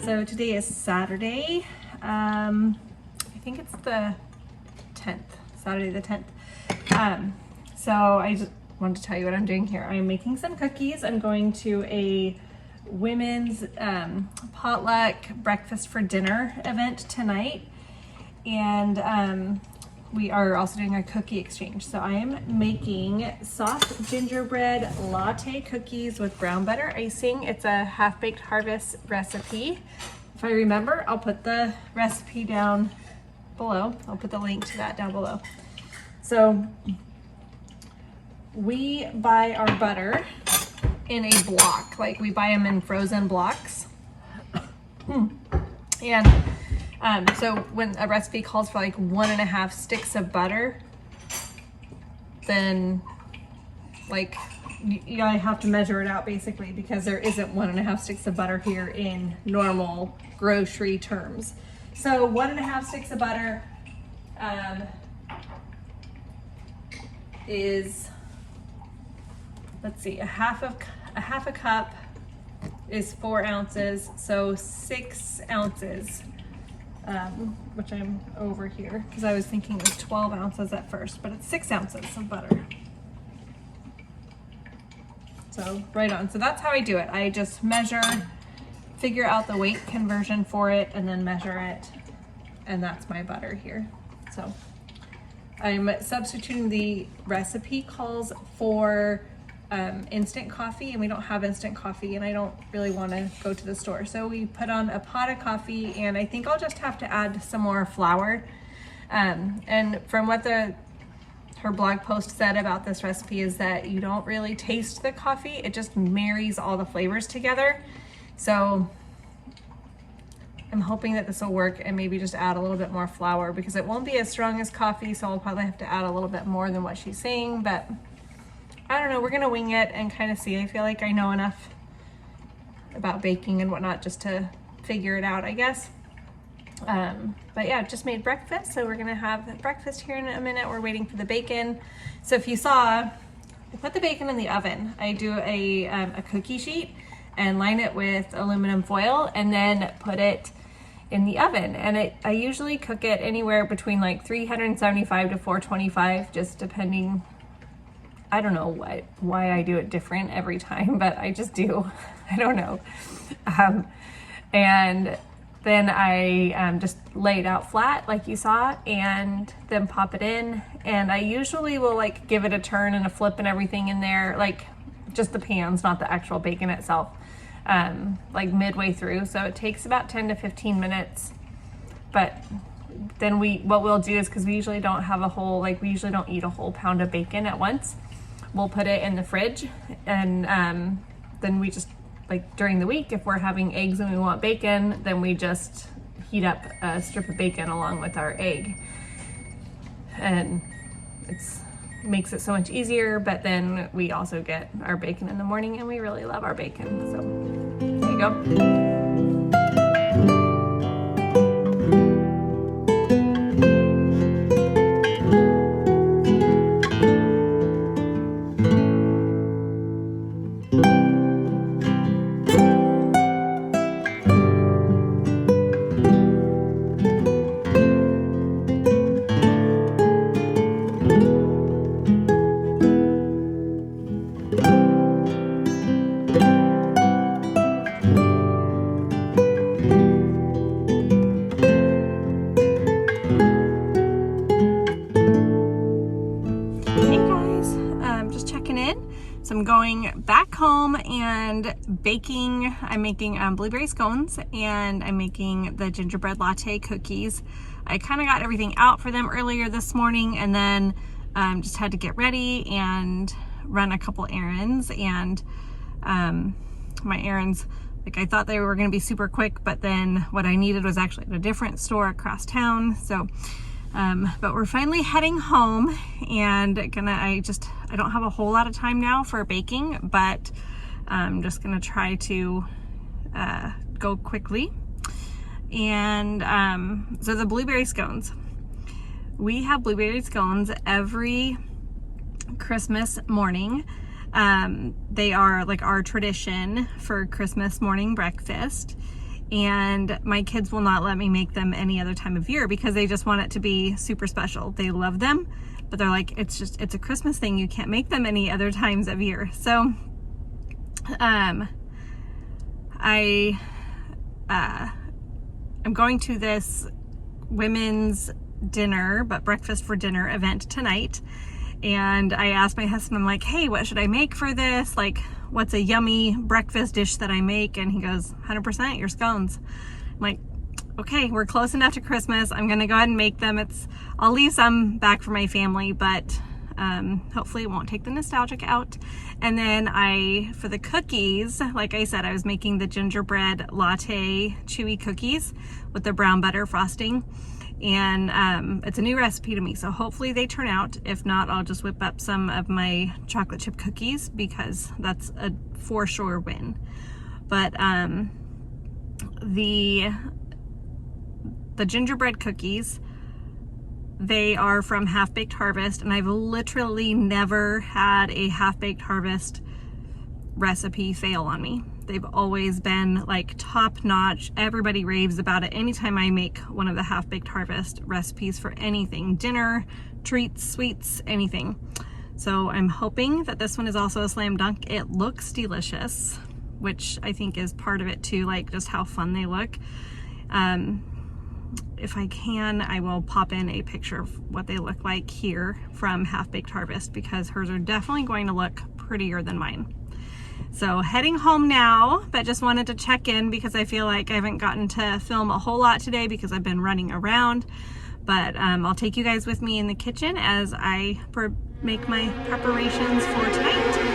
So today is Saturday. I think it's the 10th, Saturday the 10th. So I just wanted to tell you what I'm doing here. I'm making some cookies. I'm going to a women's potluck breakfast for dinner event tonight. And we are also doing a cookie exchange. So I am making soft gingerbread latte cookies with brown butter icing. It's a half-baked harvest recipe. If I remember, I'll put the recipe down below. I'll put the link to that down below. So we buy our butter in a block, like we buy them in frozen blocks. And so when a recipe calls for like 1.5 sticks of butter, then like you gotta have to measure it out basically, because there isn't 1.5 sticks of butter here in normal grocery terms. So 1.5 sticks of butter is, let's see, a half a cup is 4 ounces, so 6 ounces. Which I'm over here because I was thinking it was 12 ounces at first, but it's 6 ounces of butter. So right on. So that's how I do it. I just measure, figure out the weight conversion for it, and then measure it, and that's my butter here. So I'm substituting the recipe calls for instant coffee, and we don't have instant coffee, and I don't really want to go to the store. So we put on a pot of coffee, and I think I'll just have to add some more flour. And from what her blog post said about this recipe is that you don't really taste the coffee, it just marries all the flavors together. So I'm hoping that this will work, and maybe just add a little bit more flour, because it won't be as strong as coffee, so I'll probably have to add a little bit more than what she's saying, but I don't know, we're gonna wing it and kind of see. I feel like I know enough about baking and whatnot just to figure it out, I guess. But yeah, just made breakfast, so we're gonna have breakfast here in a minute. We're waiting for the bacon. So if you saw, I put the bacon in the oven. I do a cookie sheet and line it with aluminum foil, and then put it in the oven. And I usually cook it anywhere between like 375 to 425, just depending. I don't know why I do it different every time, but I just do. I don't know. And then I just lay it out flat like you saw, and then pop it in. And I usually will like give it a turn and a flip and everything in there, like just the pans, not the actual bacon itself, like midway through. So it takes about 10 to 15 minutes. But then what we'll do is, because we usually don't have we usually don't eat a whole pound of bacon at once. We'll put it in the fridge, and then we just like during the week, if we're having eggs and we want bacon, then we just heat up a strip of bacon along with our egg. And it makes it so much easier, but then we also get our bacon in the morning, and we really love our bacon. So there you go. So I'm going back home and baking. I'm making blueberry scones, and I'm making the gingerbread latte cookies. I kind of got everything out for them earlier this morning, and then just had to get ready and run a couple errands. And my errands, like, I thought they were going to be super quick, but then what I needed was actually at a different store across town. So but we're finally heading home, and I don't have a whole lot of time now for baking, but I'm just gonna try to go quickly. And so the blueberry scones, we have blueberry scones every Christmas morning. They are like our tradition for Christmas morning breakfast. And my kids will not let me make them any other time of year because they just want it to be super special. They love them, but they're like, it's a Christmas thing. You can't make them any other times of year. So I'm going to this women's dinner, but breakfast for dinner event tonight. And I asked my husband, I'm like, hey, what should I make for this? Like, what's a yummy breakfast dish that I make? And he goes, 100% your scones. I'm like, okay, we're close enough to Christmas. I'm gonna go ahead and make them. I'll leave some back for my family, but hopefully it won't take the nostalgic out. And then for the cookies, like I said, I was making the gingerbread latte chewy cookies with the brown butter frosting. And it's a new recipe to me, so hopefully they turn out. If not, I'll just whip up some of my chocolate chip cookies, because that's a for sure win. But the gingerbread cookies, they are from Half Baked Harvest, and I've literally never had a Half Baked Harvest recipe fail on me. They've always been like top notch. Everybody raves about it anytime I make one of the Half Baked Harvest recipes for anything, dinner, treats, sweets, anything. So I'm hoping that this one is also a slam dunk. It looks delicious, which I think is part of it too, like just how fun they look. If I can, I will pop in a picture of what they look like here from Half Baked Harvest, because hers are definitely going to look prettier than mine. So heading home now, but just wanted to check in because I feel like I haven't gotten to film a whole lot today because I've been running around. But I'll take you guys with me in the kitchen as I make my preparations for tonight.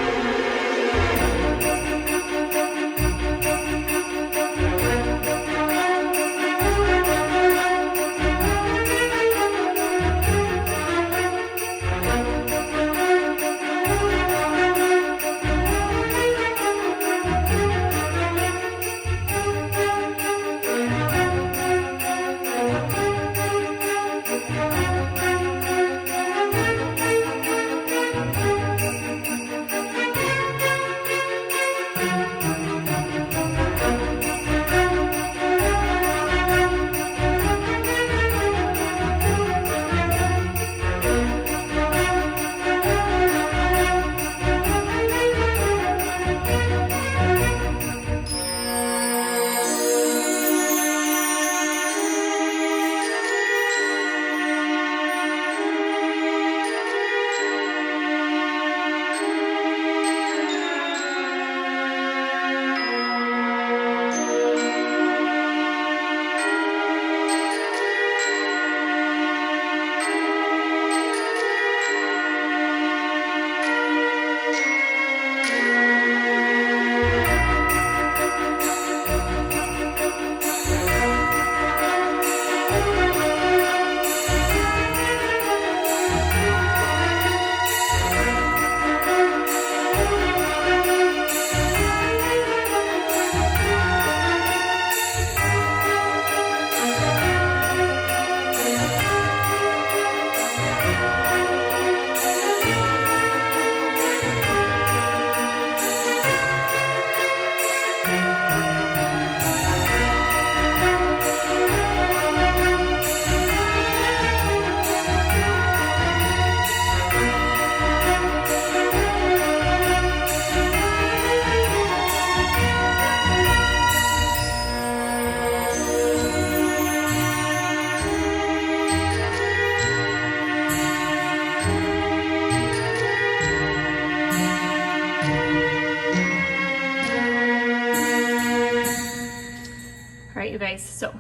right, you guys, so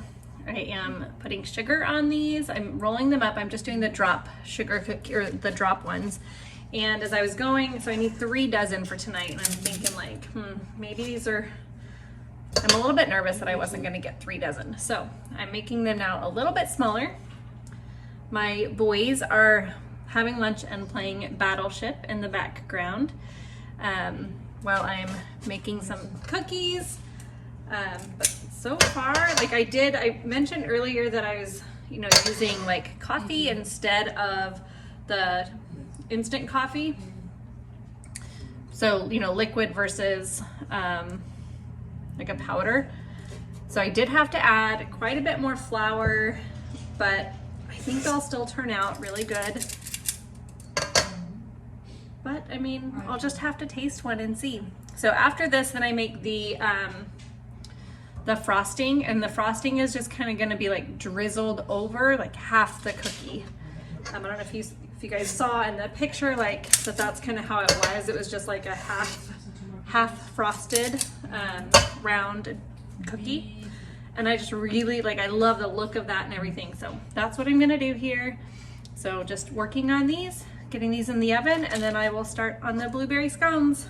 I am putting sugar on these. I'm rolling them up. I'm just doing the drop sugar cookie, or the drop ones. And as I was going, so I need 3 dozen for tonight, and I'm thinking like, maybe these are, I'm a little bit nervous that I wasn't gonna get 3 dozen. So I'm making them now a little bit smaller. My boys are having lunch and playing Battleship in the background while I'm making some cookies. But so far, like I mentioned earlier that I was, you know, using like coffee instead of the instant coffee. So, you know, liquid versus like a powder. So I did have to add quite a bit more flour, but I think they'll still turn out really good. But I mean, I'll just have to taste one and see. So after this, then I make the frosting, and the frosting is just kind of going to be like drizzled over like half the cookie. I don't know if you guys saw in the picture, like that's kind of how it was. It was just like a half frosted round cookie, and I just really like, I love the look of that and everything. So that's what I'm going to do here. So just working on these, getting these in the oven, and then I will start on the blueberry scones.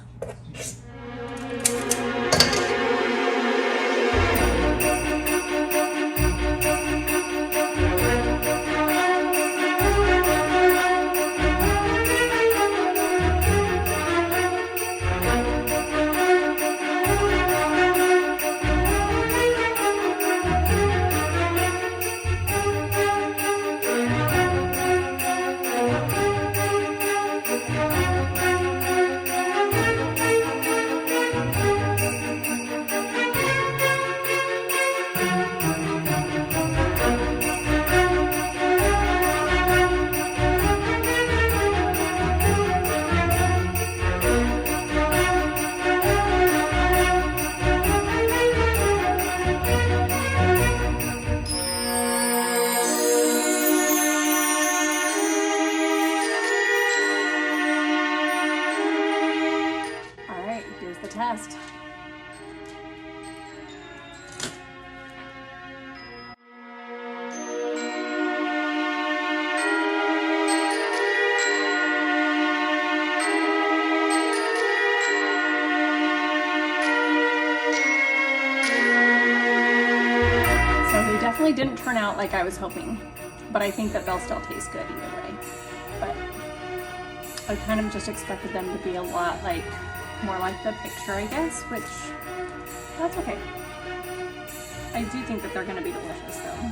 Test. So they definitely didn't turn out like I was hoping, but I think that they'll still taste good either way. But I kind of just expected them to be a lot like more like the picture, I guess, which that's okay. I do think that they're going to be delicious though.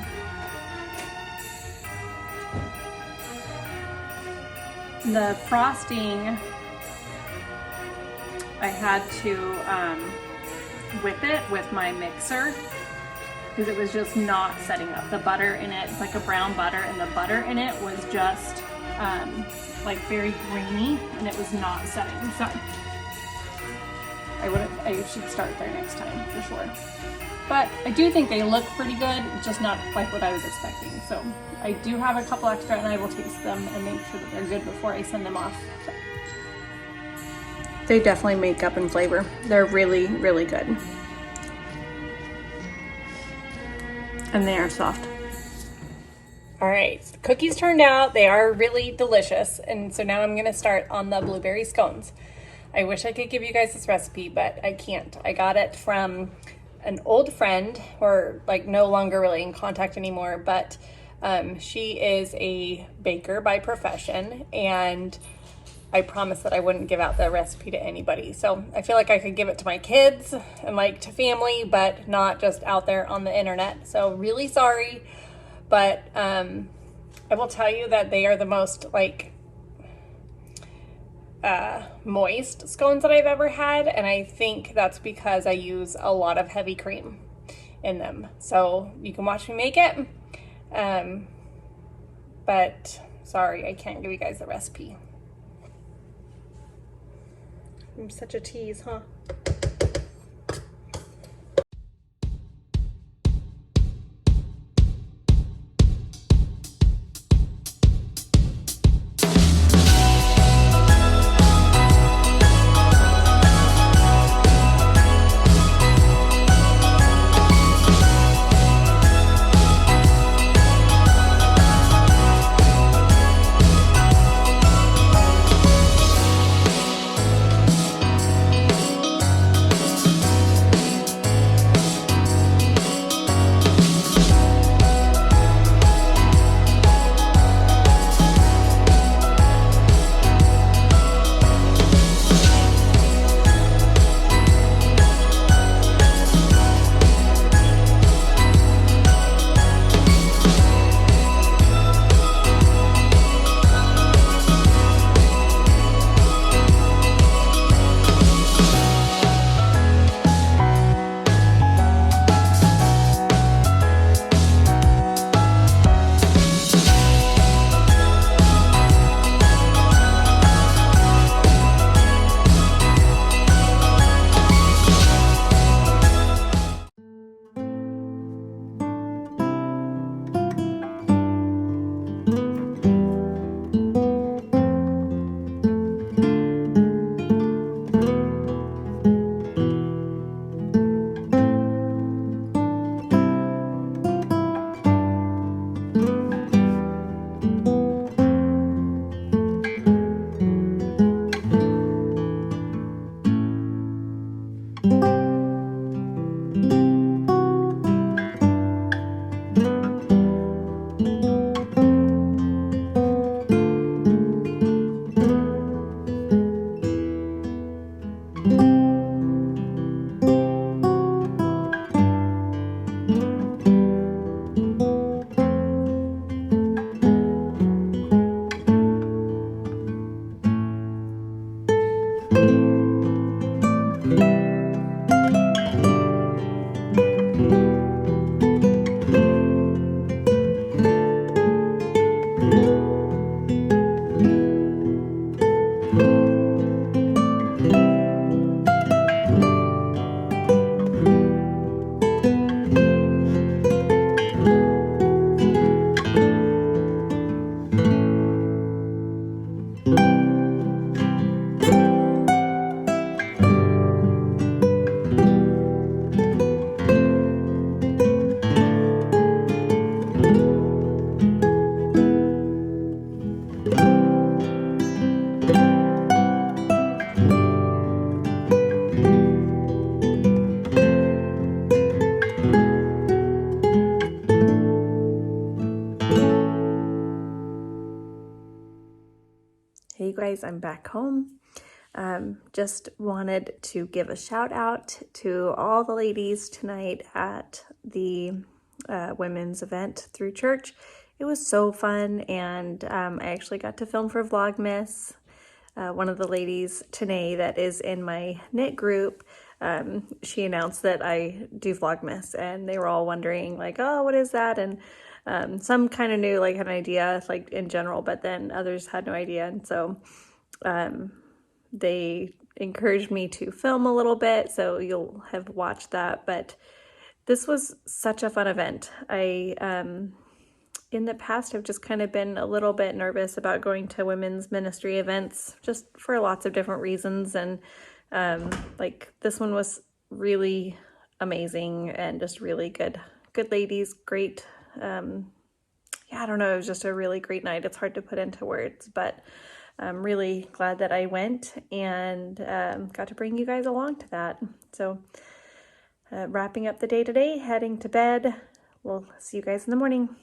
The frosting, I had to whip it with my mixer because it was just not setting up. The butter in it, it's like a brown butter, and the butter in it was just like very grainy, and it was not setting. So I should start there next time for sure. But I do think they look pretty good, just not like what I was expecting. So I do have a couple extra, and I will taste them and make sure that they're good before I send them off. So they definitely make up in flavor. They're really, really good. And they are soft. All right, so the cookies turned out. They are really delicious. And so now I'm gonna start on the blueberry scones. I wish I could give you guys this recipe, but I can't. I got it from an old friend, or like no longer really in contact anymore, but she is a baker by profession, and I promised that I wouldn't give out the recipe to anybody. So I feel like I could give it to my kids and like to family, but not just out there on the internet. So really sorry, but I will tell you that they are the most like moist scones that I've ever had, and I think that's because I use a lot of heavy cream in them. So you can watch me make it, but sorry, I can't give you guys the recipe. I'm such a tease, huh? guys, I'm back home. Just wanted to give a shout out to all the ladies tonight at the women's event through church. It was so fun, and I actually got to film for Vlogmas. One of the ladies, Tanae, that is in my knit group, she announced that I do Vlogmas, and they were all wondering like, oh, what is that? And some kind of knew, like, had an idea, like in general, but then others had no idea. And so they encouraged me to film a little bit, so you'll have watched that. But this was such a fun event. I in the past have just kind of been a little bit nervous about going to women's ministry events, just for lots of different reasons. And like, this one was really amazing and just really good ladies, great. Yeah, I don't know, it was just a really great night. It's hard to put into words, but I'm really glad that I went and got to bring you guys along to that. So wrapping up the day today, heading to bed. We'll see you guys in the morning.